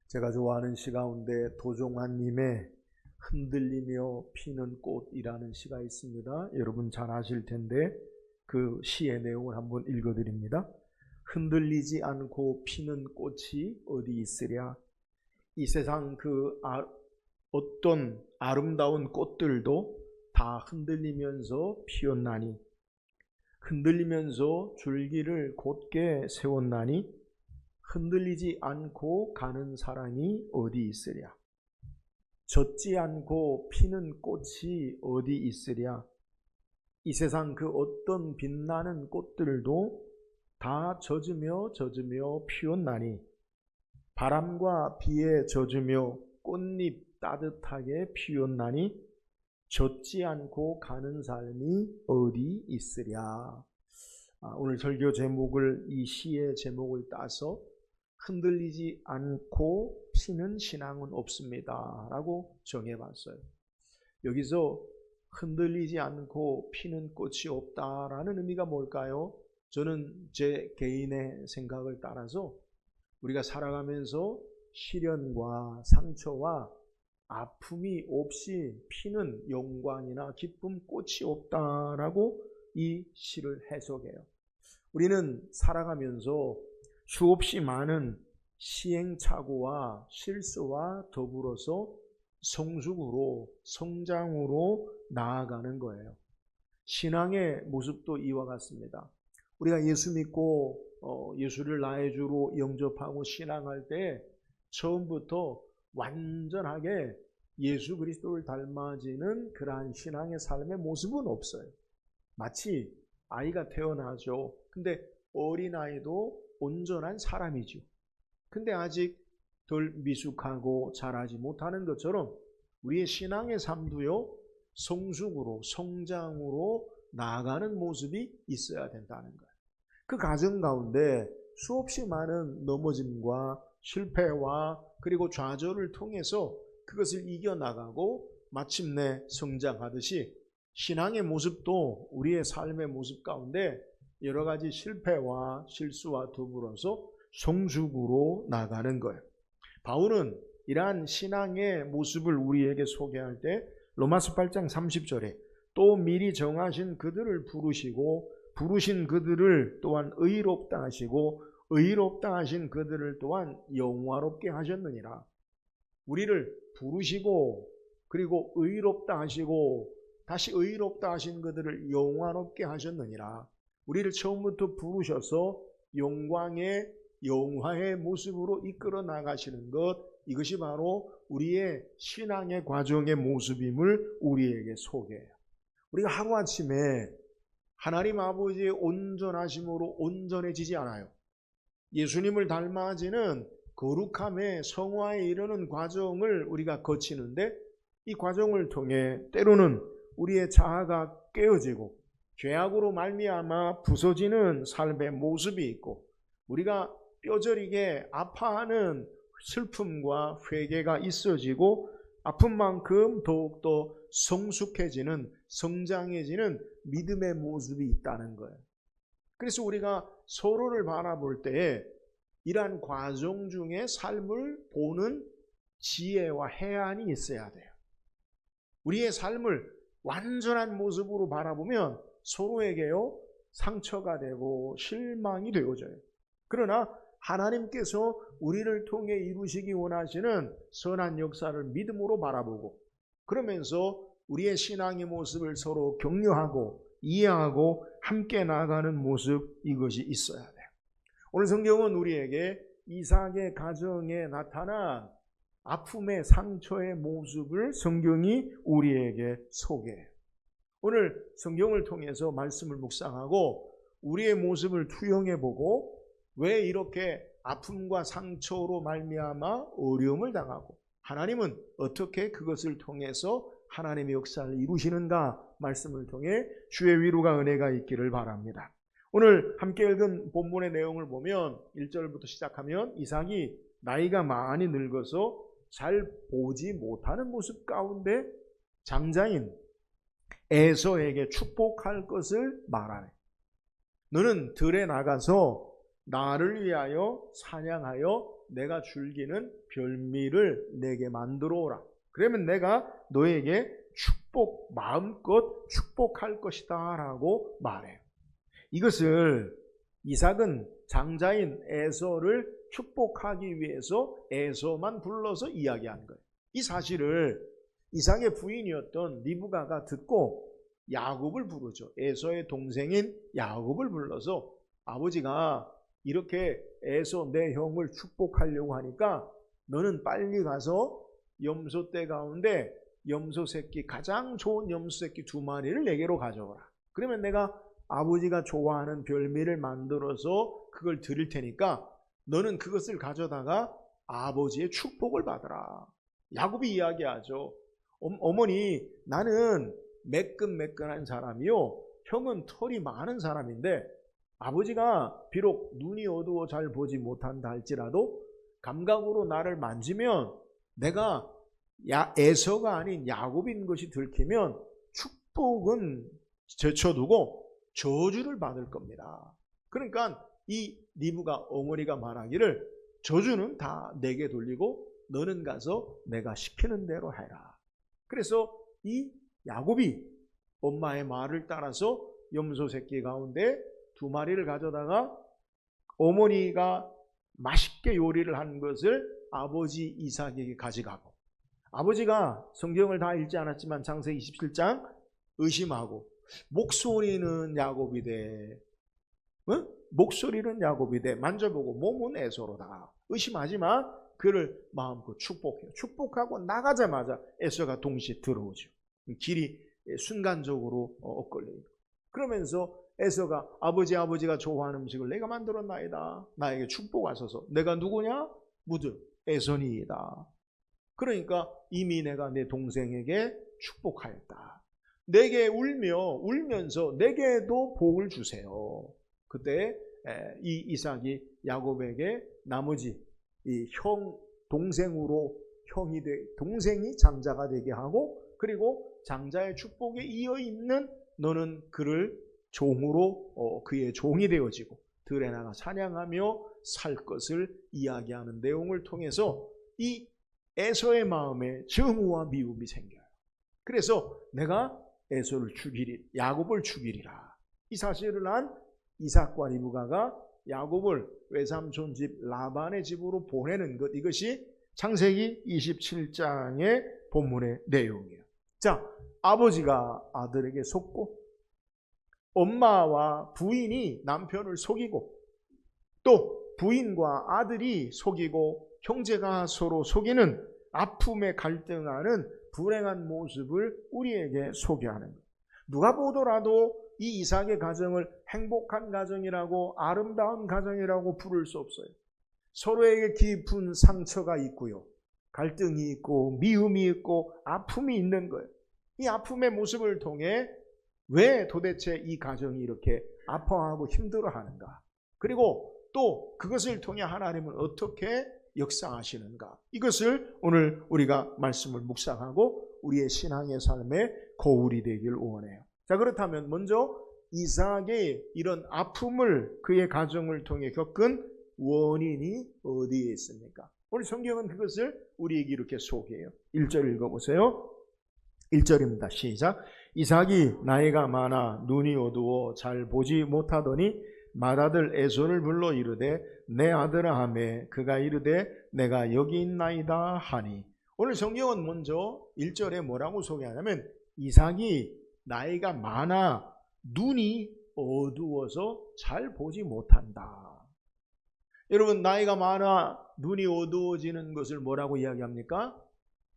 제가 좋아하는 시 가운데 도종환님의 흔들리며 피는 꽃이라는 시가 있습니다. 여러분 잘 아실 텐데 그 시의 내용을 한번 읽어드립니다. 흔들리지 않고 피는 꽃이 어디 있으랴. 이 세상 어떤 아름다운 꽃들도 다 흔들리면서 피었나니, 흔들리면서 줄기를 곧게 세웠나니 흔들리지 않고 가는 사랑이 어디 있으랴. 젖지 않고 피는 꽃이 어디 있으랴. 이 세상 그 어떤 빛나는 꽃들도 다 젖으며 피었나니, 바람과 비에 젖으며 꽃잎 따뜻하게 피었나니 젖지 않고 가는 삶이 어디 있으랴. 오늘 설교 제목을, 이 시의 제목을 따서 흔들리지 않고 피는 신앙은 없습니다 라고 정해봤어요. 여기서 흔들리지 않고 피는 꽃이 없다라는 의미가 뭘까요? 저는 제 개인의 생각을 따라서 우리가 살아가면서 시련과 상처와 아픔이 없이 피는 영광이나 기쁨 꽃이 없다라고 이 시를 해석해요. 우리는 살아가면서 수없이 많은 시행착오와 실수와 더불어서 성숙으로, 성장으로 나아가는 거예요. 신앙의 모습도 이와 같습니다. 우리가 예수 믿고 예수를 나의 주로 영접하고 신앙할 때 처음부터 완전하게 예수 그리스도를 닮아지는 그러한 신앙의 삶의 모습은 없어요. 마치 아이가 태어나죠. 근데 어린아이도 온전한 사람이죠. 근데 아직 덜 미숙하고 자라지 못하는 것처럼 우리의 신앙의 삶도요, 성숙으로, 성장으로 나아가는 모습이 있어야 된다는 거예요. 그 과정 가운데 수없이 많은 넘어짐과 실패와 그리고 좌절을 통해서 그것을 이겨나가고 마침내 성장하듯이 신앙의 모습도 우리의 삶의 모습 가운데 여러 가지 실패와 실수와 더불어서 성숙으로 나가는 거예요. 바울은 이러한 신앙의 모습을 우리에게 소개할 때 로마서 8장 30절에 또 미리 정하신 그들을 부르시고 부르신 그들을 또한 의롭다 하시고 의롭다 하신 그들을 또한 영화롭게 하셨느니라. 우리를 부르시고 그리고 의롭다 하시고 다시 의롭다 하신 그들을 영화롭게 하셨느니라. 우리를 처음부터 부르셔서 영화의 모습으로 이끌어 나가시는 것, 이것이 바로 우리의 신앙의 과정의 모습임을 우리에게 소개해요. 우리가 하루아침에 하나님 아버지의 온전하심으로 온전해지지 않아요. 예수님을 닮아지는 거룩함의 성화에 이르는 과정을 우리가 거치는데, 이 과정을 통해 때로는 우리의 자아가 깨어지고 죄악으로 말미암아 부서지는 삶의 모습이 있고, 우리가 뼈저리게 아파하는 슬픔과 회개가 있어지고 아픈 만큼 더욱더 성숙해지는, 성장해지는 믿음의 모습이 있다는 거예요. 그래서 우리가 서로를 바라볼 때에 이러한 과정 중에 삶을 보는 지혜와 해안이 있어야 돼요. 우리의 삶을 완전한 모습으로 바라보면 서로에게요, 상처가 되고 실망이 되어져요. 그러나 하나님께서 우리를 통해 이루시기 원하시는 선한 역사를 믿음으로 바라보고, 그러면서 우리의 신앙의 모습을 서로 격려하고 이해하고 함께 나아가는 모습, 이것이 있어야 돼요. 오늘 성경은 우리에게 이삭의 가정에 나타난 아픔의 상처의 모습을 성경이 우리에게 소개해요. 오늘 성경을 통해서 말씀을 묵상하고 우리의 모습을 투영해보고, 왜 이렇게 아픔과 상처로 말미암아 어려움을 당하고 하나님은 어떻게 그것을 통해서 하나님의 역사를 이루시는가, 말씀을 통해 주의 위로가 은혜가 있기를 바랍니다. 오늘 함께 읽은 본문의 내용을 보면 1절부터 시작하면 이삭이 나이가 많이 늙어서 잘 보지 못하는 모습 가운데 장자인 에서에게 축복할 것을 말하네. 너는 들에 나가서 나를 위하여 사냥하여 내가 즐기는 별미를 내게 만들어 오라. 그러면 내가 너에게 마음껏 축복할 것이다 라고 말해요. 이것을 이삭은 장자인 에서를 축복하기 위해서 에서만 불러서 이야기한 거예요. 이 사실을 이삭의 부인이었던 리브가가 듣고 야곱을 부르죠. 에서의 동생인 야곱을 불러서 아버지가 이렇게 에서 내 형을 축복하려고 하니까 너는 빨리 가서 염소떼 가운데 염소 새끼, 가장 좋은 염소 새끼 2마리를 내게로 가져오라. 그러면 내가 아버지가 좋아하는 별미를 만들어서 그걸 드릴 테니까 너는 그것을 가져다가 아버지의 축복을 받으라. 야곱이 이야기하죠. 어머니, 나는 매끈매끈한 사람이요, 형은 털이 많은 사람인데 아버지가 비록 눈이 어두워 잘 보지 못한다 할지라도 감각으로 나를 만지면 내가 에서가 아닌 야곱인 것이 들키면 축복은 제쳐두고 저주를 받을 겁니다. 그러니까 이 리브가 어머니가 말하기를 저주는 다 내게 돌리고 너는 가서 내가 시키는 대로 해라. 그래서 이 야곱이 엄마의 말을 따라서 염소 새끼 가운데 2마리를 가져다가 어머니가 맛있게 요리를 한 것을 아버지 이삭에게 가져가고, 아버지가 성경을 다 읽지 않았지만 창세기 27장 의심하고 목소리는 야곱이되, 목소리는 야곱이되 만져보고 몸은 에서로다. 의심하지만 그를 마음껏 축복해요. 축복하고 나가자마자 에서가 동시에 들어오죠. 길이 순간적으로 엇걸려요. 그러면서 에서가 아버지가 좋아하는 음식을 내가 만들었나이다. 나에게 축복하소서. 내가 누구냐? 무드 에서니이다. 그러니까 이미 내가 내 동생에게 축복하였다. 내게 울면서 내게도 복을 주세요. 그때 이 이삭이 야곱에게 나머지 이 동생으로 동생이 장자가 되게 하고, 그리고 장자의 축복에 이어 있는 너는 그를 종으로 그의 종이 되어지고 들에 나가 사냥하며 살 것을 이야기하는 내용을 통해서 이 에서의 마음에 증오와 미움이 생겨요. 그래서 내가 에서를 야곱을 죽이리라. 이 사실을 한 이삭과 리브가가 야곱을 외삼촌 집 라반의 집으로 보내는 것, 이것이 창세기 27장의 본문의 내용이에요. 자, 아버지가 아들에게 속고 엄마와 부인이 남편을 속이고 또 부인과 아들이 속이고 형제가 서로 속이는 아픔에 갈등하는 불행한 모습을 우리에게 소개하는 것. 누가 보더라도 이 이삭의 가정을 행복한 가정이라고, 아름다운 가정이라고 부를 수 없어요. 서로에게 깊은 상처가 있고요, 갈등이 있고 미움이 있고 아픔이 있는 거예요. 이 아픔의 모습을 통해 왜 도대체 이 가정이 이렇게 아파하고 힘들어하는가, 그리고 또 그것을 통해 하나님은 어떻게 역사하시는가, 이것을 오늘 우리가 말씀을 묵상하고 우리의 신앙의 삶에 거울이 되길 원해요. 자, 그렇다면 먼저 이삭의 이런 아픔을 그의 가정을 통해 겪은 원인이 어디에 있습니까? 오늘 성경은 그것을 우리에게 이렇게 소개해요. 1절 읽어보세요. 1절입니다. 시작. 이삭이 나이가 많아 눈이 어두워 잘 보지 못하더니 맏아들 에서를 불러 이르되 내 아들아 하매 그가 이르되 내가 여기 있나이다 하니. 오늘 성경은 먼저 1절에 뭐라고 소개하냐면 이삭이 나이가 많아 눈이 어두워서 잘 보지 못한다. 여러분, 나이가 많아 눈이 어두워지는 것을 뭐라고 이야기합니까?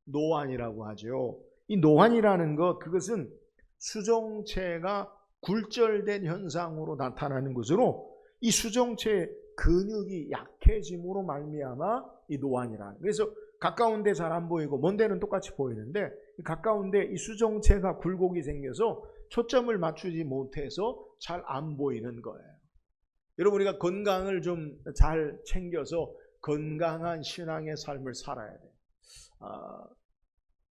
노안이라고 하죠. 이 노안이라는 것, 그것은 수정체가 굴절된 현상으로 나타나는 것으로 이 수정체의 근육이 약해짐으로 말미암아 이 노안이라는. 그래서 가까운 데 잘 안 보이고 먼 데는 똑같이 보이는데 가까운 데 이 수정체가 굴곡이 생겨서 초점을 맞추지 못해서 잘 안 보이는 거예요. 여러분, 우리가 건강을 좀 잘 챙겨서 건강한 신앙의 삶을 살아야 돼요.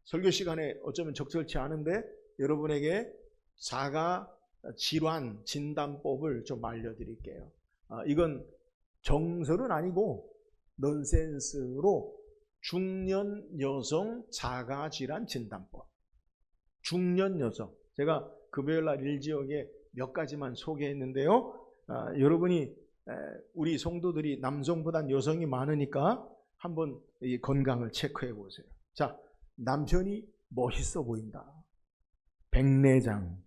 설교 시간에 어쩌면 적절치 않은데 여러분에게 자가 질환 진단법을 좀 알려드릴게요. 이건 정설은 아니고 넌센스로 중년 여성 자가질환 진단법. 중년 여성. 제가 금요일날 일지역에 몇 가지만 소개했는데요. 여러분이 우리 성도들이 남성보단 여성이 많으니까 한번 이 건강을 체크해 보세요. 자, 남편이 멋있어 보인다. 백내장.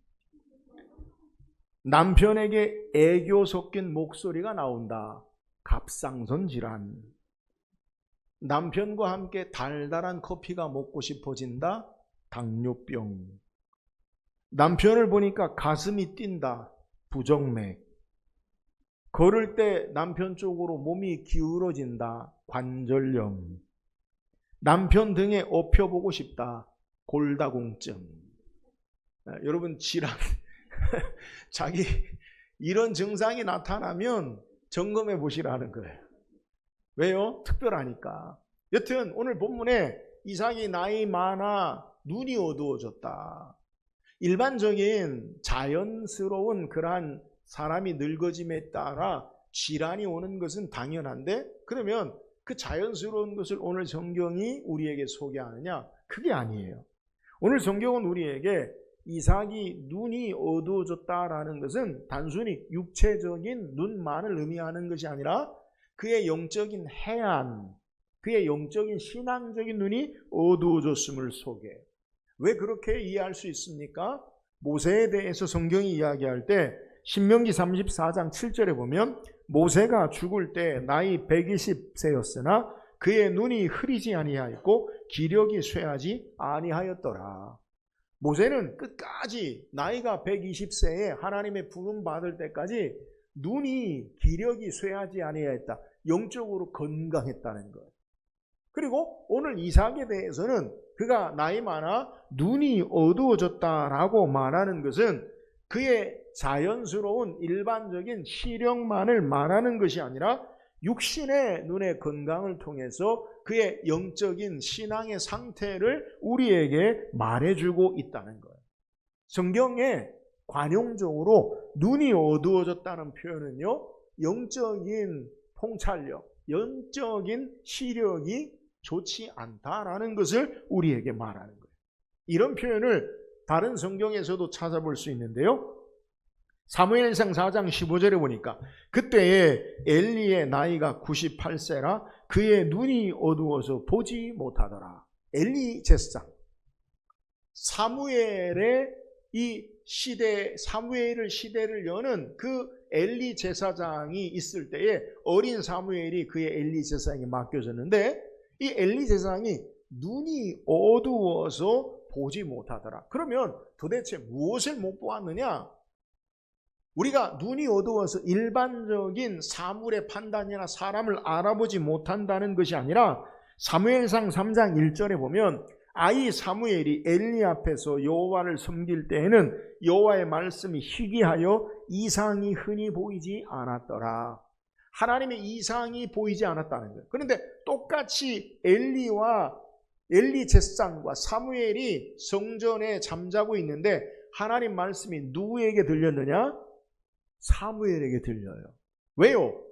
남편에게 애교 섞인 목소리가 나온다. 갑상선 질환. 남편과 함께 달달한 커피가 먹고 싶어진다. 당뇨병. 남편을 보니까 가슴이 뛴다. 부정맥. 걸을 때 남편 쪽으로 몸이 기울어진다. 관절염. 남편 등에 업혀보고 싶다. 골다공증. 여러분 질환 자기 이런 증상이 나타나면 점검해 보시라는 거예요. 왜요? 특별하니까. 여튼 오늘 본문에 이삭이 나이 많아 눈이 어두워졌다. 일반적인 자연스러운 그러한 사람이 늙어짐에 따라 질환이 오는 것은 당연한데, 그러면 그 자연스러운 것을 오늘 성경이 우리에게 소개하느냐? 그게 아니에요. 오늘 성경은 우리에게 이삭이 눈이 어두워졌다라는 것은 단순히 육체적인 눈만을 의미하는 것이 아니라 그의 영적인 해안, 그의 영적인 신앙적인 눈이 어두워졌음을 소개해요. 왜 그렇게 이해할 수 있습니까? 모세에 대해서 성경이 이야기할 때 신명기 34장 7절에 보면 모세가 죽을 때 나이 120세였으나 그의 눈이 흐리지 아니하였고 기력이 쇠하지 아니하였더라. 모세는 끝까지 나이가 120세에 하나님의 부름 받을 때까지 눈이 기력이 쇠하지 아니하였다. 영적으로 건강했다는 거예요. 그리고 오늘 이삭에 대해서는 그가 나이 많아 눈이 어두워졌다라고 말하는 것은 그의 자연스러운 일반적인 시력만을 말하는 것이 아니라 육신의 눈의 건강을 통해서 그의 영적인 신앙의 상태를 우리에게 말해주고 있다는 거예요. 성경에 관용적으로 눈이 어두워졌다는 표현은요, 영적인 통찰력, 영적인 시력이 좋지 않다라는 것을 우리에게 말하는 거예요. 이런 표현을 다른 성경에서도 찾아볼 수 있는데요. 사무엘상 4장 15절에 보니까 그때에 엘리의 나이가 98세라 그의 눈이 어두워서 보지 못하더라. 엘리 제사장. 사무엘의 이 시대, 사무엘을 시대를 여는 그 엘리 제사장이 있을 때에 어린 사무엘이 그의 엘리 제사장에 맡겨졌는데 이 엘리 제사장이 눈이 어두워서 보지 못하더라. 그러면 도대체 무엇을 못 보았느냐? 우리가 눈이 어두워서 일반적인 사물의 판단이나 사람을 알아보지 못한다는 것이 아니라 사무엘상 3장 1절에 보면 아이 사무엘이 엘리 앞에서 여호와를 섬길 때에는 여호와의 말씀이 희귀하여 이상이 흔히 보이지 않았더라. 하나님의 이상이 보이지 않았다는 거예요. 그런데 똑같이 엘리 제사장과 사무엘이 성전에 잠자고 있는데 하나님 말씀이 누구에게 들렸느냐? 사무엘에게 들려요. 왜요?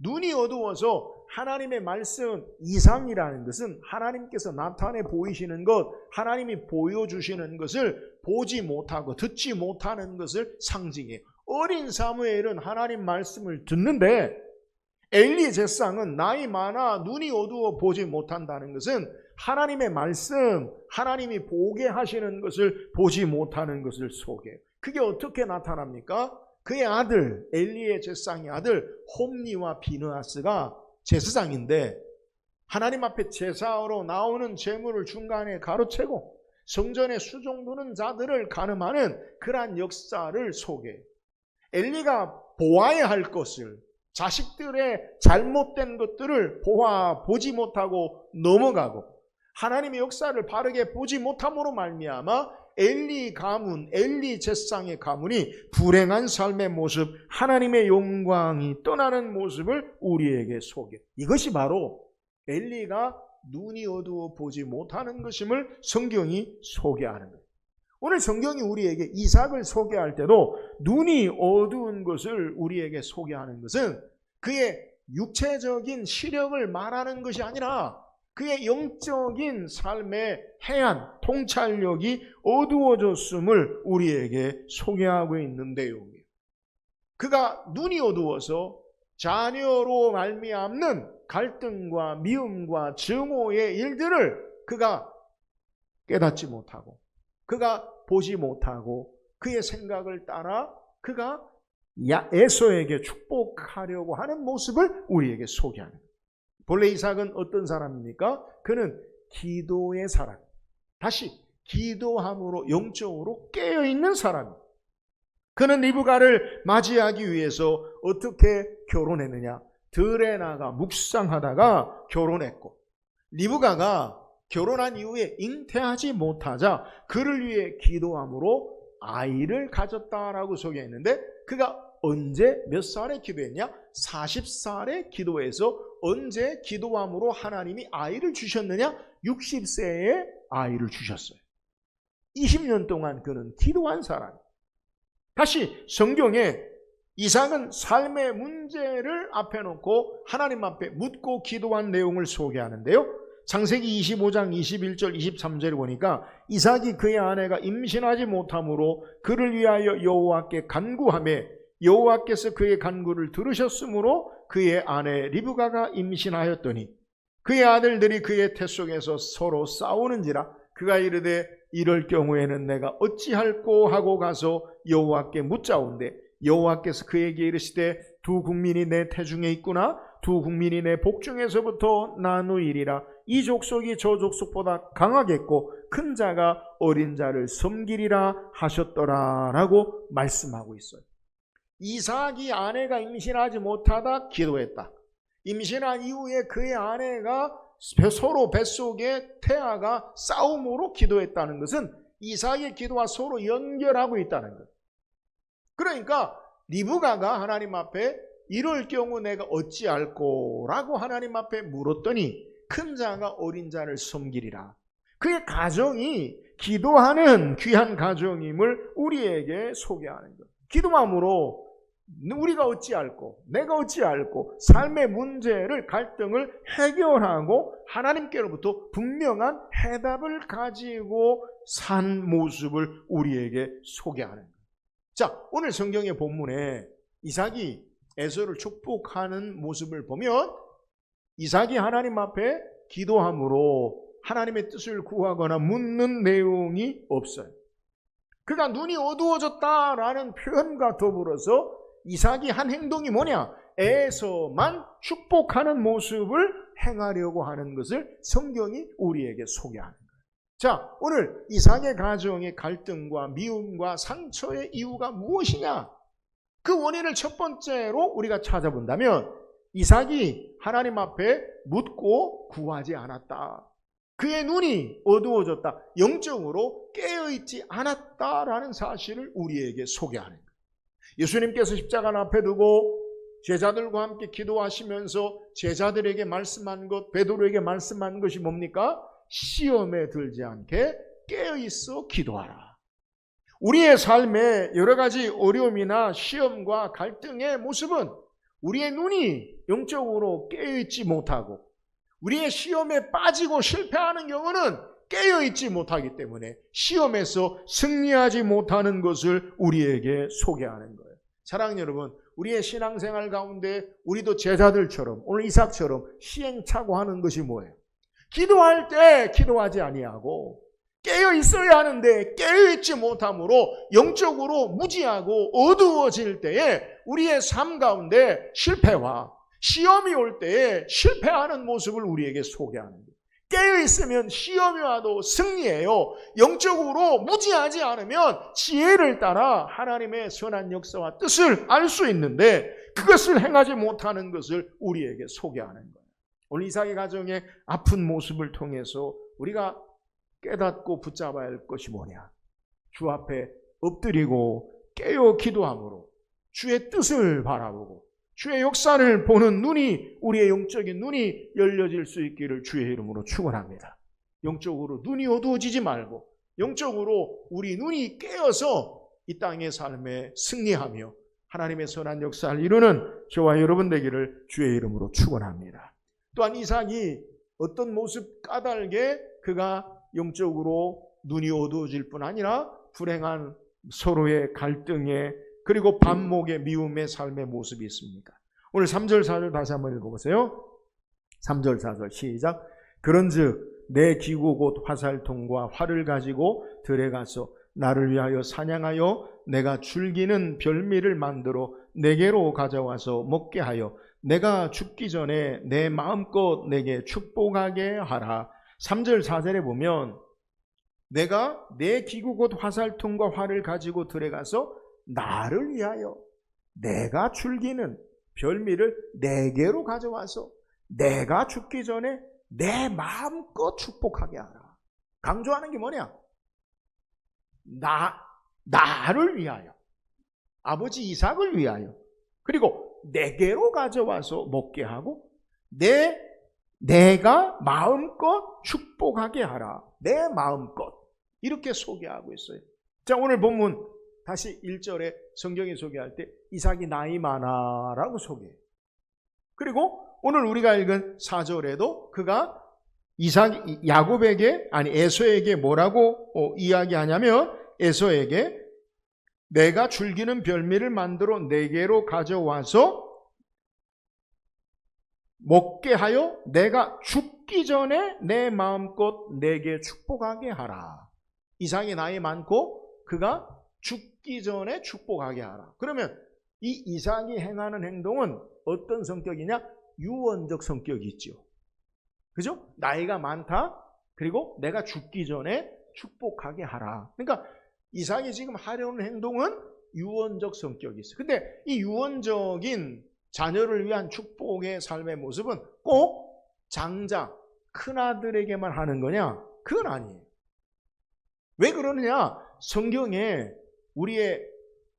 눈이 어두워서 하나님의 말씀 이상이라는 것은 하나님께서 나타내 보이시는 것, 하나님이 보여주시는 것을 보지 못하고 듣지 못하는 것을 상징해요. 어린 사무엘은 하나님 말씀을 듣는데 엘리 제사장은 나이 많아 눈이 어두워 보지 못한다는 것은 하나님의 말씀, 하나님이 보게 하시는 것을 보지 못하는 것을 소개해요. 그게 어떻게 나타납니까? 그의 아들, 엘리의 제사장의 아들 홈니와 비느하스가 제사장인데 하나님 앞에 제사로 나오는 제물을 중간에 가로채고 성전에 수종두는 자들을 가늠하는 그러한 역사를 소개해요. 엘리가 보아야 할 것을, 자식들의 잘못된 것들을 보지 못하고 넘어가고 하나님의 역사를 바르게 보지 못함으로 말미암아 엘리 가문, 엘리 제사장의 가문이 불행한 삶의 모습, 하나님의 영광이 떠나는 모습을 우리에게 소개. 이것이 바로 엘리가 눈이 어두워 보지 못하는 것임을 성경이 소개하는 거예요. 오늘 성경이 우리에게 이삭을 소개할 때도 눈이 어두운 것을 우리에게 소개하는 것은 그의 육체적인 시력을 말하는 것이 아니라 그의 영적인 삶의 해안, 통찰력이 어두워졌음을 우리에게 소개하고 있는 내용이에요. 그가 눈이 어두워서 자녀로 말미암는 갈등과 미움과 증오의 일들을 그가 깨닫지 못하고 그가 보지 못하고 그의 생각을 따라 그가 에서에게 축복하려고 하는 모습을 우리에게 소개하는 거예요. 본래 이삭은 어떤 사람입니까? 그는 기도의 사람. 다시 기도함으로 영적으로 깨어있는 사람입니다. 그는 리브가를 맞이하기 위해서 어떻게 결혼했느냐? 들에 나가 묵상하다가 결혼했고, 리브가가 결혼한 이후에 잉태하지 못하자 그를 위해 기도함으로 아이를 가졌다라고 소개했는데, 그가 언제 몇 살에 기도했냐? 40살에 기도해서 언제 기도함으로 하나님이 아이를 주셨느냐? 60세에 아이를 주셨어요. 20년 동안 그는 기도한 사람. 다시 성경에 이삭은 삶의 문제를 앞에 놓고 하나님 앞에 묻고 기도한 내용을 소개하는데요. 창세기 25장 21절 23절을 보니까 이삭이 그의 아내가 임신하지 못함으로 그를 위하여 여호와께 간구하매 여호와께서 그의 간구를 들으셨으므로 그의 아내 리브가가 임신하였더니 그의 아들들이 그의 태 속에서 서로 싸우는지라 그가 이르되 이럴 경우에는 내가 어찌할꼬 하고 가서 여호와께 묻자온대 여호와께서 그에게 이르시되 두 국민이 내 태중에 있구나 두 국민이 내 복중에서부터 나누이리라 이 족속이 저 족속보다 강하겠고 큰 자가 어린 자를 섬기리라 하셨더라 라고 말씀하고 있어요. 이삭이 아내가 임신하지 못하다 기도했다. 임신한 이후에 그의 아내가 서로 뱃속에 태아가 싸움으로 기도했다는 것은 이삭의 기도와 서로 연결하고 있다는 것. 그러니까 리브가가 하나님 앞에 이럴 경우 내가 어찌할꼬 라고 하나님 앞에 물었더니 큰 자가 어린 자를 섬기리라. 그의 가정이 기도하는 귀한 가정임을 우리에게 소개하는 것. 기도함으로 우리가 어찌할꼬 내가 어찌할꼬 삶의 문제를 갈등을 해결하고 하나님께로부터 분명한 해답을 가지고 산 모습을 우리에게 소개하는 것. 자, 오늘 성경의 본문에 이삭이 에서를 축복하는 모습을 보면 이삭이 하나님 앞에 기도함으로 하나님의 뜻을 구하거나 묻는 내용이 없어요. 그가 눈이 어두워졌다라는 표현과 더불어서 이삭이 한 행동이 뭐냐? 에서만 축복하는 모습을 행하려고 하는 것을 성경이 우리에게 소개하는 거예요. 자, 오늘 이삭의 가정의 갈등과 미움과 상처의 이유가 무엇이냐? 그 원인을 첫 번째로 우리가 찾아본다면 이삭이 하나님 앞에 묻고 구하지 않았다. 그의 눈이 어두워졌다. 영적으로 깨어있지 않았다라는 사실을 우리에게 소개하는 거예요. 예수님께서 십자가 앞에 두고 제자들과 함께 기도하시면서 제자들에게 말씀한 것, 베드로에게 말씀한 것이 뭡니까? 시험에 들지 않게 깨어있어 기도하라. 우리의 삶에 여러 가지 어려움이나 시험과 갈등의 모습은 우리의 눈이 영적으로 깨어있지 못하고 우리의 시험에 빠지고 실패하는 경우는 깨어있지 못하기 때문에 시험에서 승리하지 못하는 것을 우리에게 소개하는 거예요. 사랑하는 여러분, 우리의 신앙생활 가운데 우리도 제자들처럼 오늘 이삭처럼 시행착오하는 것이 뭐예요? 기도할 때 기도하지 아니하고 깨어있어야 하는데 깨어있지 못함으로 영적으로 무지하고 어두워질 때에 우리의 삶 가운데 실패와 시험이 올 때에 실패하는 모습을 우리에게 소개하는 거예요. 깨어있으면 시험이 와도 승리해요. 영적으로 무지하지 않으면 지혜를 따라 하나님의 선한 역사와 뜻을 알 수 있는데 그것을 행하지 못하는 것을 우리에게 소개하는 거예요. 오늘 이삭의 가정의 아픈 모습을 통해서 우리가 깨닫고 붙잡아야 할 것이 뭐냐? 주 앞에 엎드리고 깨어 기도함으로 주의 뜻을 바라보고 주의 역사를 보는 눈이 우리의 영적인 눈이 열려질 수 있기를 주의 이름으로 축원합니다. 영적으로 눈이 어두워지지 말고 영적으로 우리 눈이 깨어서 이 땅의 삶에 승리하며 하나님의 선한 역사를 이루는 저와 여러분 되기를 주의 이름으로 축원합니다. 또한 이삭이 어떤 모습 까닭에 그가 영적으로 눈이 어두워질 뿐 아니라 불행한 서로의 갈등에 그리고 반목의 미움의 삶의 모습이 있습니까? 오늘 3절 4절 다시 한번 읽어보세요. 3절 4절 시작. 그런즉 내 기구 곧 화살통과 활을 가지고 들에 가서 나를 위하여 사냥하여 내가 즐기는 별미를 만들어 내게로 가져와서 먹게 하여 내가 죽기 전에 내 마음껏 내게 축복하게 하라. 3절 4절에 보면 내가 내 기구 곧 화살통과 활을 가지고 들에 가서 나를 위하여 내가 즐기는 별미를 내게로 가져와서 내가 죽기 전에 내 마음껏 축복하게 하라. 강조하는 게 뭐냐? 나를 위하여, 아버지 이삭을 위하여, 그리고 내게로 가져와서 먹게 하고 내가 마음껏 축복하게 하라. 내 마음껏. 이렇게 소개하고 있어요. 자, 오늘 본문 다시 1절에 성경이 소개할 때 이삭이 나이 많아라고 소개해요. 그리고 오늘 우리가 읽은 4절에도 그가 에서에게 뭐라고 이야기하냐면 에서에게 내가 즐기는 별미를 만들어 내게로 가져와서 먹게 하여 내가 죽기 전에 내 마음껏 내게 축복하게 하라. 이삭이 나이 많고 그가 죽기 전에 축복하게 하라. 그러면 이 이삭이 행하는 행동은 어떤 성격이냐? 유언적 성격이 있죠. 그죠? 나이가 많다. 그리고 내가 죽기 전에 축복하게 하라. 그러니까 이삭이 지금 하려는 행동은 유언적 성격이 있어요. 근데 이 유언적인 자녀를 위한 축복의 삶의 모습은 꼭 장자, 큰아들에게만 하는 거냐? 그건 아니에요. 왜 그러느냐? 성경에 우리의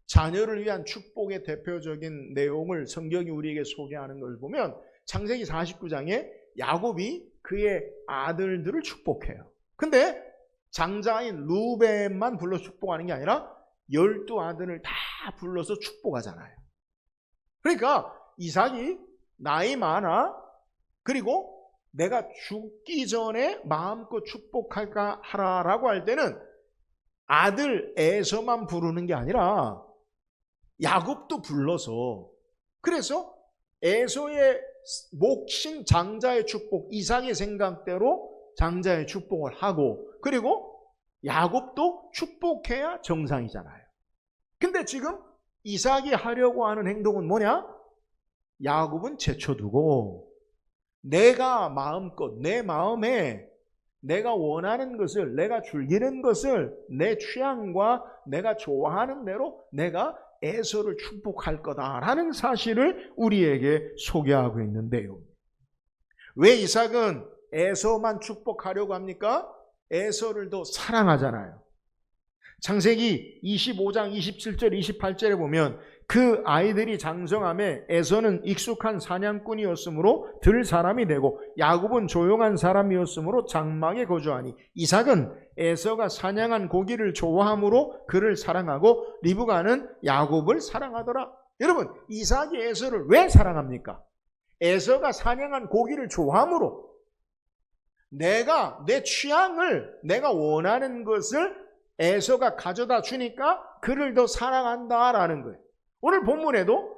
자녀를 위한 축복의 대표적인 내용을 성경이 우리에게 소개하는 걸 보면 창세기 49장에 야곱이 그의 아들들을 축복해요. 근데 장자인 루벤만 불러 축복하는 게 아니라 12아들을 다 불러서 축복하잖아요. 그러니까 이삭이 나이 많아. 그리고 내가 죽기 전에 마음껏 축복할까 하라라고 할 때는 아들 에서만 부르는 게 아니라 야곱도 불러서, 그래서 에서의 몫인 장자의 축복, 이삭의 생각대로 장자의 축복을 하고, 그리고 야곱도 축복해야 정상이잖아요. 근데 지금 이삭이 하려고 하는 행동은 뭐냐? 야곱은 제쳐두고 내가 마음껏 내 마음에 내가 원하는 것을, 내가 즐기는 것을 내 취향과 내가 좋아하는 대로 내가 에서를 축복할 거다라는 사실을 우리에게 소개하고 있는데요. 왜 이삭은 에서만 축복하려고 합니까? 에서를 더 사랑하잖아요. 창세기 25장 27절 28절에 보면 그 아이들이 장성함에 에서는 익숙한 사냥꾼이었으므로 들 사람이 되고 야곱은 조용한 사람이었으므로 장막에 거주하니 이삭은 에서가 사냥한 고기를 좋아함으로 그를 사랑하고 리브가는 야곱을 사랑하더라. 여러분, 이삭이 에서를 왜 사랑합니까? 에서가 사냥한 고기를 좋아함으로 내가 내 취향을, 내가 원하는 것을 에서가 가져다 주니까 그를 더 사랑한다라는 거예요. 오늘 본문에도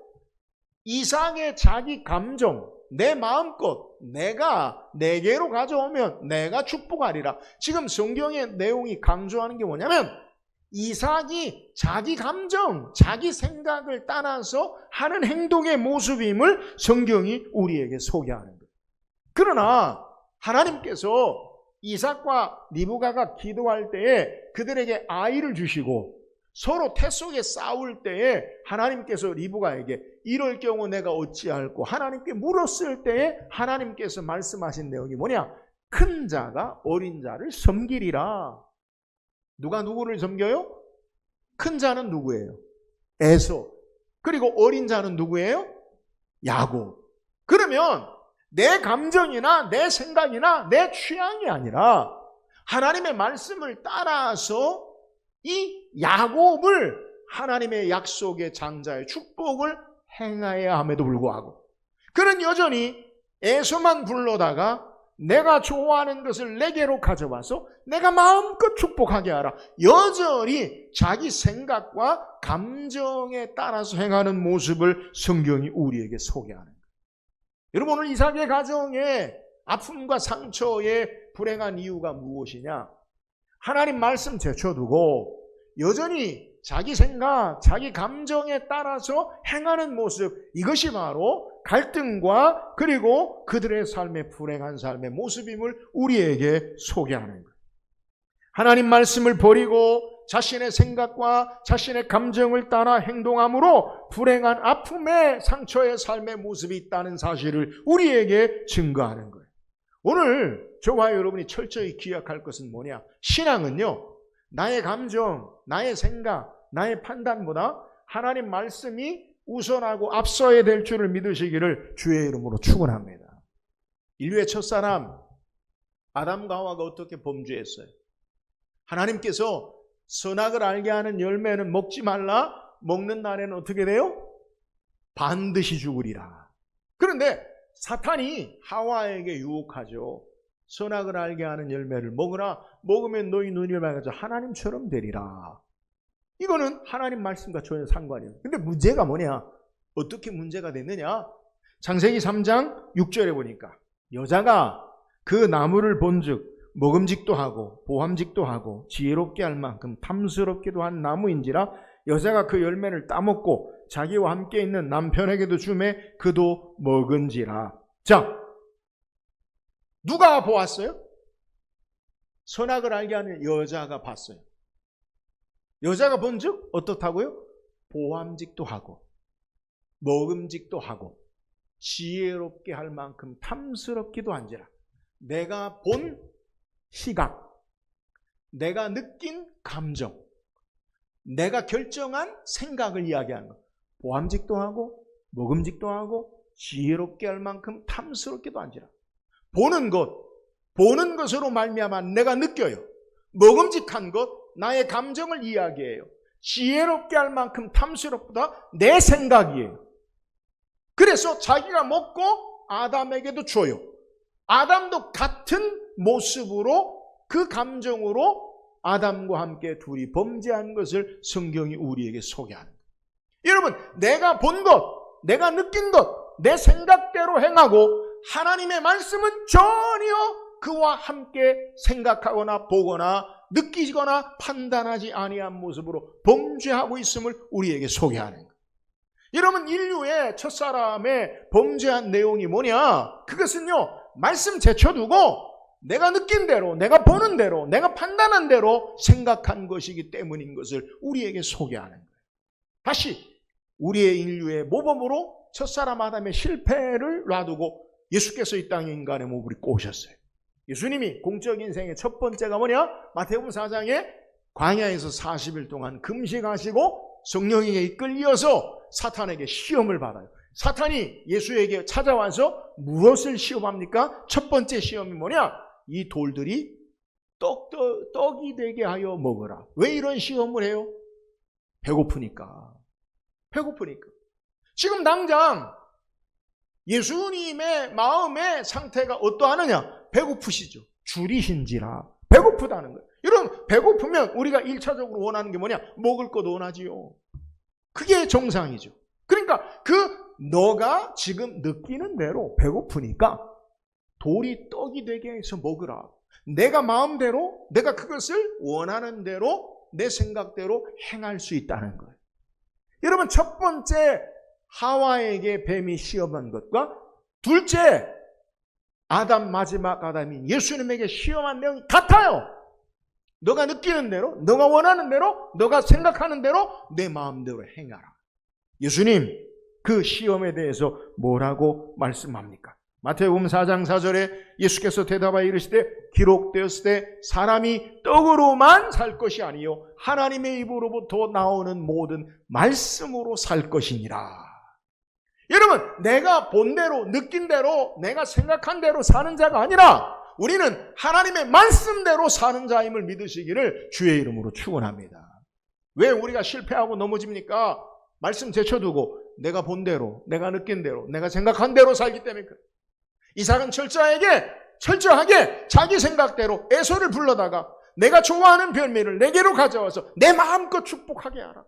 이삭의 자기 감정, 내 마음껏 내가 내게로 가져오면 내가 축복하리라. 지금 성경의 내용이 강조하는 게 뭐냐면 이삭이 자기 감정, 자기 생각을 따라서 하는 행동의 모습임을 성경이 우리에게 소개하는 거예요. 그러나 하나님께서 이삭과 리브가가 기도할 때에 그들에게 아이를 주시고 서로 태 속에 싸울 때에 하나님께서 리브가에게 이럴 경우 내가 어찌할꼬 하나님께 물었을 때에 하나님께서 말씀하신 내용이 뭐냐? 큰 자가 어린 자를 섬기리라. 누가 누구를 섬겨요? 큰 자는 누구예요? 에서. 그리고 어린 자는 누구예요? 야곱. 그러면 내 감정이나 내 생각이나 내 취향이 아니라 하나님의 말씀을 따라서 이 야곱을 하나님의 약속의 장자의 축복을 행해야 함에도 불구하고 그는 여전히 에서만 불러다가 내가 좋아하는 것을 내게로 가져와서 내가 마음껏 축복하게 하라. 여전히 자기 생각과 감정에 따라서 행하는 모습을 성경이 우리에게 소개하는 거예요. 여러분, 오늘 이삭의 가정에 아픔과 상처에 불행한 이유가 무엇이냐? 하나님 말씀 제쳐두고 여전히 자기 생각, 자기 감정에 따라서 행하는 모습, 이것이 바로 갈등과 그리고 그들의 삶의 불행한 삶의 모습임을 우리에게 소개하는 거예요. 하나님 말씀을 버리고 자신의 생각과 자신의 감정을 따라 행동함으로 불행한 아픔의 상처의 삶의 모습이 있다는 사실을 우리에게 증거하는 거예요. 오늘 저와 여러분이 철저히 기억할 것은 뭐냐? 신앙은요, 나의 감정, 나의 생각, 나의 판단보다 하나님 말씀이 우선하고 앞서야 될 줄을 믿으시기를 주의 이름으로 축원합니다. 인류의 첫사람 아담과 하와가 어떻게 범죄했어요? 하나님께서 선악을 알게 하는 열매는 먹지 말라, 먹는 날에는 어떻게 돼요? 반드시 죽으리라. 그런데 사탄이 하와에게 유혹하죠. 선악을 알게 하는 열매를 먹으라, 먹으면 너희 눈이 밝아져 하나님처럼 되리라. 이거는 하나님 말씀과 전혀 상관이 없어요. 근데 문제가 뭐냐? 어떻게 문제가 됐느냐? 창세기 3장 6절에 보니까 여자가 그 나무를 본즉 먹음직도 하고 보함직도 하고 지혜롭게 할 만큼 탐스럽기도 한 나무인지라 여자가 그 열매를 따먹고 자기와 함께 있는 남편에게도 주매 그도 먹은지라. 자, 누가 보았어요? 선악을 알게 하는 여자가 봤어요. 여자가 본즉 어떻다고요? 보함직도 하고 먹음직도 하고 지혜롭게 할 만큼 탐스럽기도 한지라. 내가 본 시각, 내가 느낀 감정, 내가 결정한 생각을 이야기하는 것. 보함직도 하고 먹음직도 하고 지혜롭게 할 만큼 탐스럽기도 한지라. 보는 것으로 말미암아 내가 느껴요. 먹음직한 것, 나의 감정을 이야기해요. 지혜롭게 할 만큼 탐스럽다 내 생각이에요. 그래서 자기가 먹고 아담에게도 줘요. 아담도 같은 모습으로 그 감정으로 아담과 함께 둘이 범죄한 것을 성경이 우리에게 소개하는 거예요. 여러분, 내가 본 것, 내가 느낀 것, 내 생각대로 행하고 하나님의 말씀은 전혀 그와 함께 생각하거나 보거나 느끼거나 판단하지 아니한 모습으로 범죄하고 있음을 우리에게 소개하는 거예요. 여러분, 인류의 첫사람의 범죄한 내용이 뭐냐? 그것은요, 말씀 제쳐두고 내가 느낀 대로, 내가 보는 대로, 내가 판단한 대로 생각한 것이기 때문인 것을 우리에게 소개하는 거예요. 다시 우리의 인류의 모범으로 첫사람 아담의 실패를 놔두고 예수께서 이 땅에 인간의 몸을 입고 오셨어요. 예수님이 공적 인생의 첫 번째가 뭐냐? 마태복음 4장에 광야에서 40일 동안 금식하시고 성령에게 이끌려서 사탄에게 시험을 받아요. 사탄이 예수에게 찾아와서 무엇을 시험합니까? 첫 번째 시험이 뭐냐? 이 돌들이 떡이 되게 하여 먹어라. 왜 이런 시험을 해요? 배고프니까. 지금 당장 예수님의 마음의 상태가 어떠하느냐? 배고프시죠. 줄이신지라. 배고프다는 거예요. 여러분, 배고프면 우리가 1차적으로 원하는 게 뭐냐? 먹을 것 원하지요. 그게 정상이죠. 그러니까 너가 지금 느끼는 대로 배고프니까 돌이 떡이 되게 해서 먹으라. 내가 마음대로, 내가 그것을 원하는 대로, 내 생각대로 행할 수 있다는 거예요. 여러분, 첫 번째 하와에게 뱀이 시험한 것과 둘째 마지막 아담인 예수님에게 시험한 내용이 같아요. 너가 느끼는 대로, 너가 원하는 대로, 너가 생각하는 대로 내 마음대로 행하라. 예수님 그 시험에 대해서 뭐라고 말씀합니까? 마태복음 4장 4절에 예수께서 대답하여 이르시되 기록되었을 때 사람이 떡으로만 살 것이 아니요 하나님의 입으로부터 나오는 모든 말씀으로 살 것이니라. 여러분, 내가 본 대로, 느낀 대로, 내가 생각한 대로 사는 자가 아니라 우리는 하나님의 말씀대로 사는 자임을 믿으시기를 주의 이름으로 축원합니다. 왜 우리가 실패하고 넘어집니까? 말씀 제쳐두고 내가 본 대로, 내가 느낀 대로, 내가 생각한 대로 살기 때문에 그래. 이삭은 철저하게 자기 생각대로 에서를 불러다가 내가 좋아하는 별미를 내게로 가져와서 내 마음껏 축복하게 하라.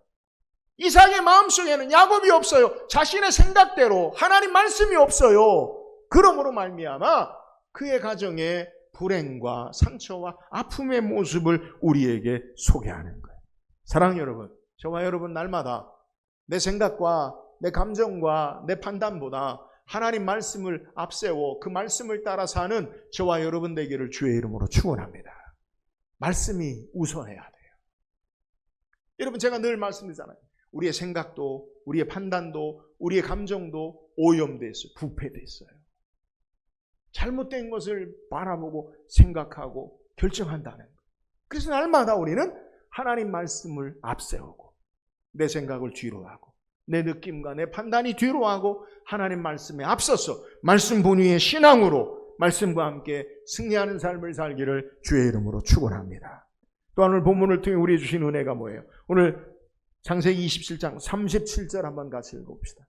이삭의 마음속에는 야곱이 없어요. 자신의 생각대로 하나님 말씀이 없어요. 그러므로 말미암아 그의 가정에 불행과 상처와 아픔의 모습을 우리에게 소개하는 거예요. 사랑하는 여러분, 저와 여러분 날마다 내 생각과 내 감정과 내 판단보다 하나님 말씀을 앞세워 그 말씀을 따라 사는 저와 여러분 되기를 주의 이름으로 축원합니다. 말씀이 우선해야 돼요. 여러분, 제가 늘 말씀드리잖아요. 우리의 생각도, 우리의 판단도, 우리의 감정도 오염됐어요. 부패됐어요. 잘못된 것을 바라보고 생각하고 결정한다는 거예요. 그래서 날마다 우리는 하나님 말씀을 앞세우고 내 생각을 뒤로 하고 내 느낌과 내 판단이 뒤로 하고 하나님 말씀에 앞서서 말씀 본위의 신앙으로 말씀과 함께 승리하는 삶을 살기를 주의 이름으로 축원합니다. 또한 오늘 본문을 통해 우리에게 주신 은혜가 뭐예요? 오늘 창세기 27장 37절 한번 같이 읽어봅시다.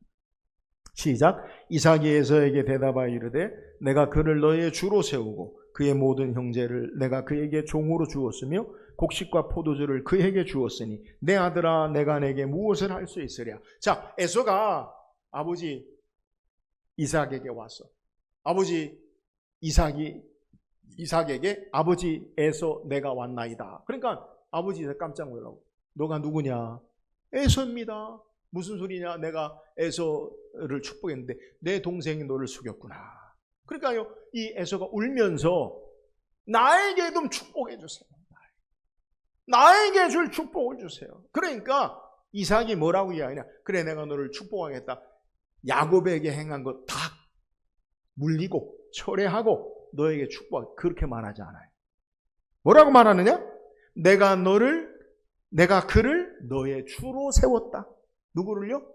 시작. 이삭이 에서에게 대답하여 이르되 내가 그를 너의 주로 세우고 그의 모든 형제를 내가 그에게 종으로 주었으며 곡식과 포도주를 그에게 주었으니 내 아들아 내가 내게 무엇을 할 수 있으랴. 자, 에서가 아버지 이삭에게 왔어. 아버지 이삭에게 아버지 에서 내가 왔나이다. 그러니까 아버지 이삭 깜짝 놀라고 너가 누구냐? 에서입니다. 무슨 소리냐? 내가 에서를 축복했는데 내 동생이 너를 속였구나. 그러니까요, 이 에서가 울면서 나에게 좀 축복해 주세요. 나에게 줄 축복을 주세요. 그러니까 이삭이 뭐라고 이야기하냐? 그래, 내가 너를 축복하겠다. 야곱에게 행한 것 다 물리고 철회하고 너에게 축복. 그렇게 말하지 않아요. 뭐라고 말하느냐? 내가 그를 너의 주로 세웠다. 누구를요?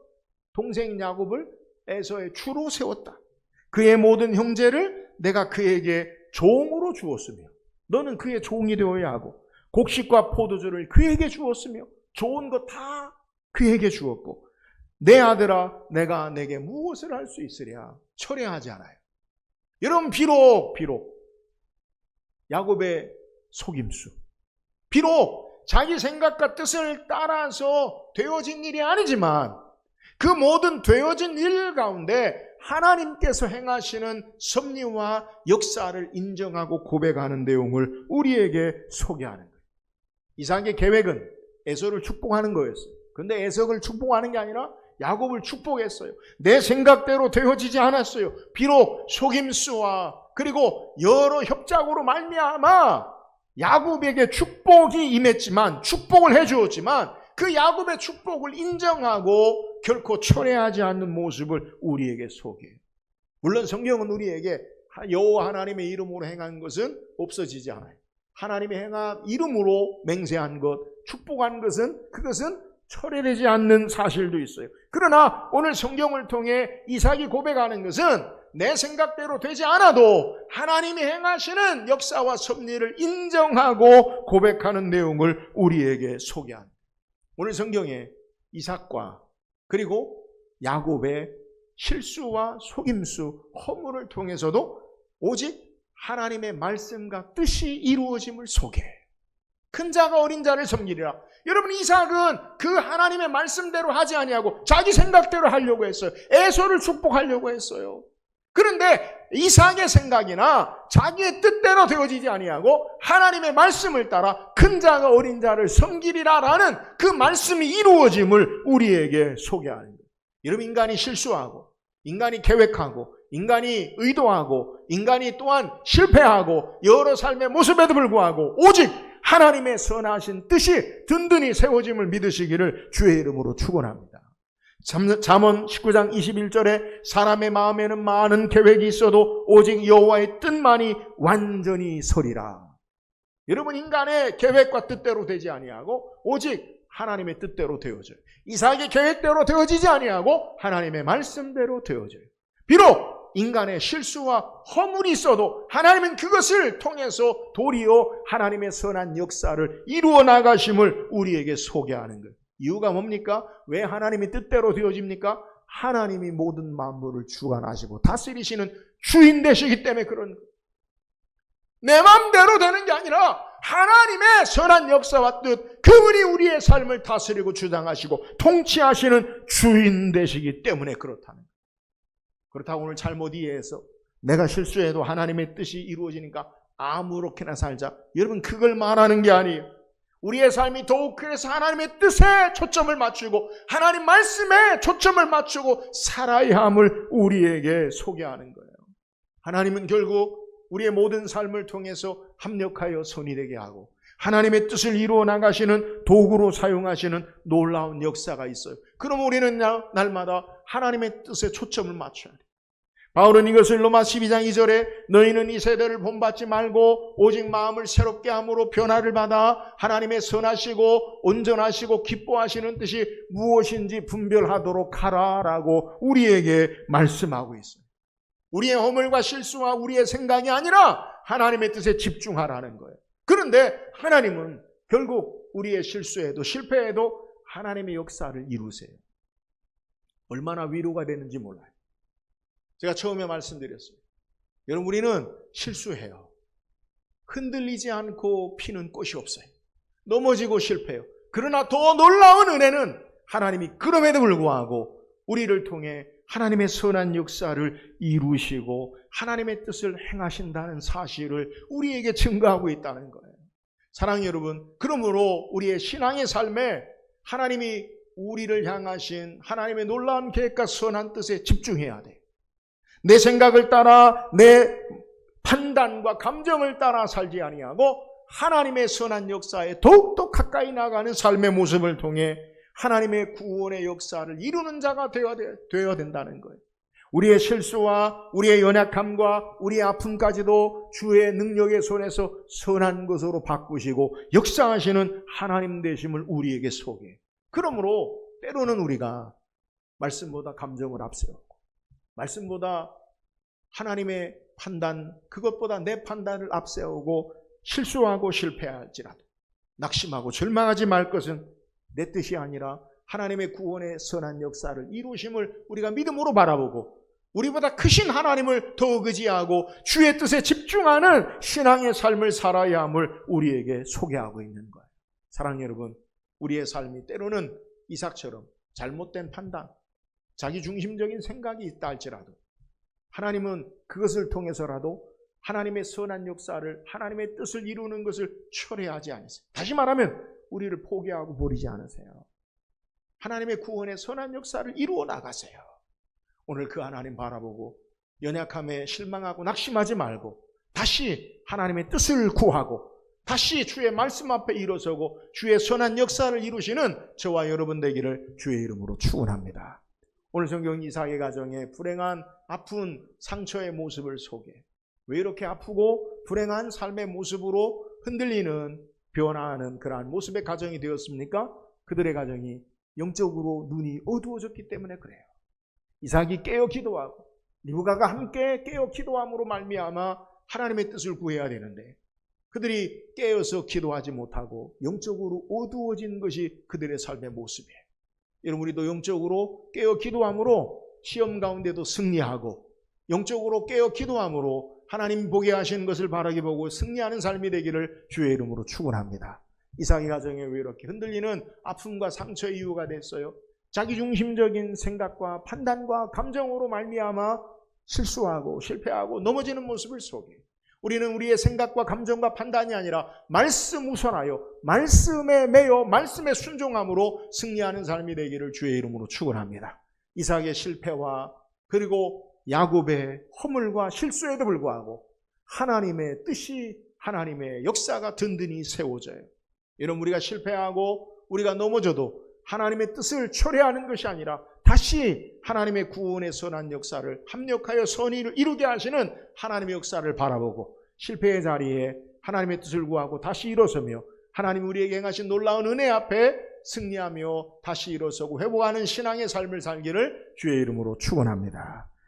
동생 야곱을 에서의 주로 세웠다. 그의 모든 형제를 내가 그에게 종으로 주었으며 너는 그의 종이 되어야 하고 곡식과 포도주를 그에게 주었으며 좋은 것 다 그에게 주었고 내 아들아 내가 내게 무엇을 할 수 있으랴. 철회하지 않아요. 여러분, 비록 야곱의 속임수, 비록 자기 생각과 뜻을 따라서 되어진 일이 아니지만 그 모든 되어진 일 가운데 하나님께서 행하시는 섭리와 역사를 인정하고 고백하는 내용을 우리에게 소개하는 거예요. 이삭의 계획은 에서를 축복하는 거였어요. 그런데 에서를 축복하는 게 아니라 야곱을 축복했어요. 내 생각대로 되어지지 않았어요. 비록 속임수와 그리고 여러 협작으로 말미암아 야곱에게 축복이 임했지만, 축복을 해주었지만 그 야곱의 축복을 인정하고 결코 철회하지 않는 모습을 우리에게 소개해요. 물론 성경은 우리에게 여호와 하나님의 이름으로 행한 것은 없어지지 않아요. 하나님의 행한 이름으로 맹세한 것, 축복한 것은 그것은 철회되지 않는 사실도 있어요. 그러나 오늘 성경을 통해 이삭이 고백하는 것은 내 생각대로 되지 않아도 하나님이 행하시는 역사와 섭리를 인정하고 고백하는 내용을 우리에게 소개합니다. 오늘 성경에 이삭과 그리고 야곱의 실수와 속임수, 허물을 통해서도 오직 하나님의 말씀과 뜻이 이루어짐을 소개해요. 큰 자가 어린 자를 섬기리라. 여러분, 이삭은 그 하나님의 말씀대로 하지 아니하고 자기 생각대로 하려고 했어요. 에서를 축복하려고 했어요. 그런데 이삭의 생각이나 자기의 뜻대로 되어지지 아니하고 하나님의 말씀을 따라 큰 자가 어린 자를 섬기리라라는 그 말씀이 이루어짐을 우리에게 소개하는 거예요. 여러분, 인간이 실수하고 인간이 계획하고 인간이 의도하고 인간이 또한 실패하고 여러 삶의 모습에도 불구하고 오직 하나님의 선하신 뜻이 든든히 세워짐을 믿으시기를 주의 이름으로 축원합니다. 잠언 19장 21절에 사람의 마음에는 많은 계획이 있어도 오직 여호와의 뜻만이 완전히 서리라. 여러분, 인간의 계획과 뜻대로 되지 아니하고 오직 하나님의 뜻대로 되어져요. 이삭의 계획대로 되어지지 아니하고 하나님의 말씀대로 되어져요. 비록 인간의 실수와 허물이 있어도 하나님은 그것을 통해서 도리어 하나님의 선한 역사를 이루어 나가심을 우리에게 소개하는 거예요. 이유가 뭡니까? 왜 하나님이 뜻대로 되어집니까? 하나님이 모든 만물을 주관하시고 다스리시는 주인 되시기 때문에 그런 거예요. 내 마음대로 되는 게 아니라 하나님의 선한 역사와 뜻, 그분이 우리의 삶을 다스리고 주장하시고 통치하시는 주인 되시기 때문에 그렇다는 거예요. 그렇다고 오늘 잘못 이해해서 내가 실수해도 하나님의 뜻이 이루어지니까 아무렇게나 살자, 여러분 그걸 말하는 게 아니에요. 우리의 삶이 더욱 그래서 하나님의 뜻에 초점을 맞추고 하나님 말씀에 초점을 맞추고 살아야 함을 우리에게 소개하는 거예요. 하나님은 결국 우리의 모든 삶을 통해서 합력하여 선이 되게 하고 하나님의 뜻을 이루어 나가시는 도구로 사용하시는 놀라운 역사가 있어요. 그럼 우리는 날마다 하나님의 뜻에 초점을 맞춰야 돼요. 바울은 이것을 로마 12장 2절에 너희는 이 세대를 본받지 말고 오직 마음을 새롭게 함으로 변화를 받아 하나님의 선하시고 온전하시고 기뻐하시는 뜻이 무엇인지 분별하도록 하라라고 우리에게 말씀하고 있어요. 우리의 허물과 실수와 우리의 생각이 아니라 하나님의 뜻에 집중하라는 거예요. 그런데 하나님은 결국 우리의 실수에도 실패에도 하나님의 역사를 이루세요. 얼마나 위로가 되는지 몰라요. 제가 처음에 말씀드렸어요. 여러분 우리는 실수해요. 흔들리지 않고 피는 꽃이 없어요. 넘어지고 실패해요. 그러나 더 놀라운 은혜는 하나님이 그럼에도 불구하고 우리를 통해 하나님의 선한 역사를 이루시고 하나님의 뜻을 행하신다는 사실을 우리에게 증거하고 있다는 거예요. 사랑하는 여러분, 그러므로 우리의 신앙의 삶에 하나님이 우리를 향하신 하나님의 놀라운 계획과 선한 뜻에 집중해야 돼요. 내 생각을 따라 내 판단과 감정을 따라 살지 아니하고 하나님의 선한 역사에 더욱더 가까이 나가는 삶의 모습을 통해 하나님의 구원의 역사를 이루는 자가 되어야 된다는 거예요. 우리의 실수와 우리의 연약함과 우리의 아픔까지도 주의 능력의 손에서 선한 것으로 바꾸시고 역사하시는 하나님 되심을 우리에게 소개해요. 그러므로 때로는 우리가 말씀보다 감정을 앞세우고 말씀보다 하나님의 판단, 그것보다 내 판단을 앞세우고 실수하고 실패할지라도 낙심하고 절망하지 말 것은 내 뜻이 아니라 하나님의 구원의 선한 역사를 이루심을 우리가 믿음으로 바라보고 우리보다 크신 하나님을 더욱 의지하고 주의 뜻에 집중하는 신앙의 삶을 살아야 함을 우리에게 소개하고 있는 거예요. 사랑하는 여러분, 우리의 삶이 때로는 이삭처럼 잘못된 판단, 자기중심적인 생각이 있다 할지라도 하나님은 그것을 통해서라도 하나님의 선한 역사를, 하나님의 뜻을 이루는 것을 철회하지 않으세요. 다시 말하면 우리를 포기하고 버리지 않으세요. 하나님의 구원의 선한 역사를 이루어 나가세요. 오늘 그 하나님 바라보고 연약함에 실망하고 낙심하지 말고 다시 하나님의 뜻을 구하고 다시 주의 말씀 앞에 일어서고 주의 선한 역사를 이루시는 저와 여러분 되기를 주의 이름으로 축원합니다. 오늘 성경 이삭의 가정에 불행한 아픈 상처의 모습을 소개해. 왜 이렇게 아프고 불행한 삶의 모습으로 흔들리는 변화하는 그러한 모습의 가정이 되었습니까? 그들의 가정이 영적으로 눈이 어두워졌기 때문에 그래요. 이삭이 깨어 기도하고 리브가가 함께 깨어 기도함으로 말미암아 하나님의 뜻을 구해야 되는데 그들이 깨어서 기도하지 못하고 영적으로 어두워진 것이 그들의 삶의 모습이에요. 여러분 우리도 영적으로 깨어 기도함으로 시험 가운데도 승리하고 영적으로 깨어 기도함으로 하나님 보게 하시는 것을 바라게 보고 승리하는 삶이 되기를 주의 이름으로 축원합니다. 이삭의 가정에 왜 이렇게 흔들리는 아픔과 상처의 이유가 됐어요? 자기중심적인 생각과 판단과 감정으로 말미암아 실수하고 실패하고 넘어지는 모습을 소개해요. 우리는 우리의 생각과 감정과 판단이 아니라 말씀 우선하여 말씀에 매여 말씀에 순종함으로 승리하는 삶이 되기를 주의 이름으로 축원합니다. 이삭의 실패와 그리고 야곱의 허물과 실수에도 불구하고 하나님의 뜻이 하나님의 역사가 든든히 세워져요. 여러분 우리가 실패하고 우리가 넘어져도 하나님의 뜻을 철회하는 것이 아니라 다시 하나님의 구원의 선한 역사를 합력하여 선의를 이루게 하시는 하나님의 역사를 바라보고 실패의 자리에 하나님의 뜻을 구하고 다시 일어서며 하나님 우리에게 행하신 놀라운 은혜 앞에 승리하며 다시 일어서고 회복하는 신앙의 삶을 살기를 주의 이름으로 축원합니다.